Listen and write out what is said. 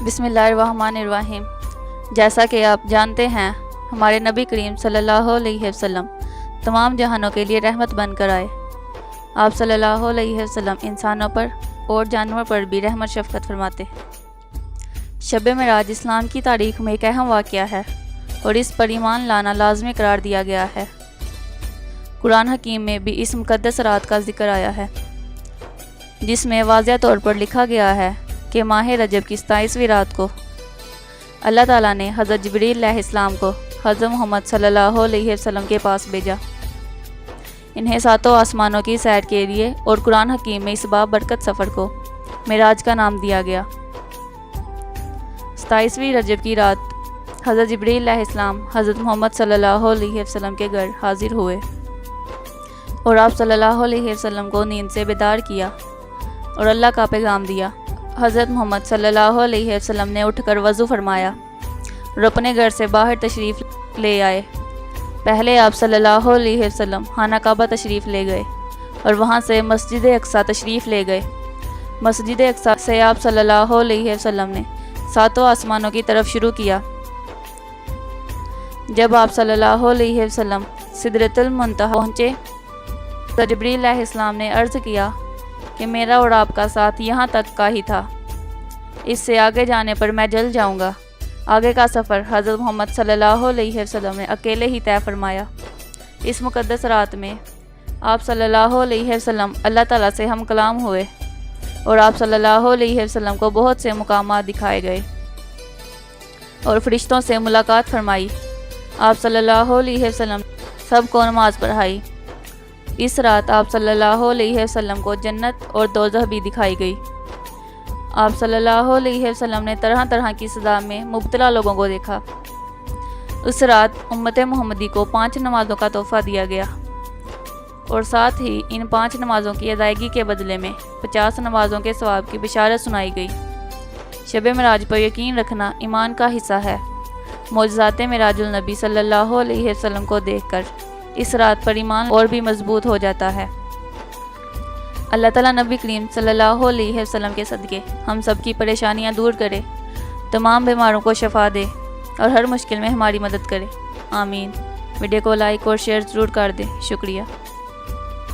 بسم اللہ الرحمن الرحیم۔ جیسا کہ آپ جانتے ہیں، ہمارے نبی کریم صلی اللہ علیہ وسلم تمام جہانوں کے لیے رحمت بن کر آئے۔ آپ صلی اللہ علیہ وسلم انسانوں پر اور جانوروں پر بھی رحمت شفقت فرماتے ہیں۔ شب معراج اسلام کی تاریخ میں ایک اہم واقعہ ہے اور اس پر ایمان لانا لازمی قرار دیا گیا ہے۔ قرآن حکیم میں بھی اس مقدس رات کا ذکر آیا ہے، جس میں واضح طور پر لکھا گیا ہے کہ ماہ رجب کی 27ویں رات کو اللہ تعالیٰ نے حضرت جبریل علیہ السلام کو حضرت محمد صلی اللہ علیہ وسلم کے پاس بھیجا۔ انہیں ساتوں آسمانوں کی سیر کے لیے، اور قرآن حکیم میں اس باب برکت سفر کو معراج کا نام دیا گیا۔ 27ویں رجب کی رات حضرت جبریل علیہ السلام حضرت محمد صلی اللہ علیہ وسلم کے گھر حاضر ہوئے اور آپ صلی اللہ علیہ وسلم کو نیند سے بیدار کیا اور اللہ کا پیغام دیا۔ حضرت محمد صلی اللہ علیہ وسلم نے اٹھ کر وضو فرمایا اور اپنے گھر سے باہر تشریف لے آئے۔ پہلے آپ صلی اللہ علیہ وسلم خانہ کعبہ تشریف لے گئے اور وہاں سے مسجد اقصیٰ تشریف لے گئے۔ مسجد اقصیٰ سے آپ صلی اللہ علیہ وسلم نے ساتوں آسمانوں کی طرف شروع کیا۔ جب آپ صلی اللہ علیہ وسلم سدرۃ المنتہا پہنچے تو جبریل علیہ السلام نے عرض کیا کہ میرا اور آپ کا ساتھ یہاں تک کا ہی تھا، اس سے آگے جانے پر میں جل جاؤں گا۔ آگے کا سفر حضرت محمد صلی اللہ علیہ وسلم نے اکیلے ہی طے فرمایا۔ اس مقدس رات میں آپ صلی اللہ علیہ وسلم اللہ تعالیٰ سے ہم کلام ہوئے اور آپ صلی اللہ علیہ وسلم کو بہت سے مقامات دکھائے گئے اور فرشتوں سے ملاقات فرمائی۔ آپ صلی اللہ علیہ وسلم سب کو نماز پڑھائی۔ اس رات آپ صلی اللہ علیہ وسلم کو جنت اور دوزخ بھی دکھائی گئی۔ آپ صلی اللہ علیہ وسلم نے طرح طرح کی سزا میں مبتلا لوگوں کو دیکھا۔ اس رات امت محمدی کو 5 نمازوں کا تحفہ دیا گیا اور ساتھ ہی ان 5 نمازوں کی ادائیگی کے بدلے میں 50 نمازوں کے ثواب کی بشارت سنائی گئی۔ شب معراج پر یقین رکھنا ایمان کا حصہ ہے۔ معجزات معراج النبی صلی اللہ علیہ وسلم کو دیکھ کر اس رات پر ایمان اور بھی مضبوط ہو جاتا ہے۔ اللہ تعالیٰ نبی کریم صلی اللہ علیہ وسلم کے صدقے ہم سب کی پریشانیاں دور کرے، تمام بیماروں کو شفا دے اور ہر مشکل میں ہماری مدد کرے، آمین۔ ویڈیو کو لائک اور شیئر ضرور کر دیں۔ شکریہ۔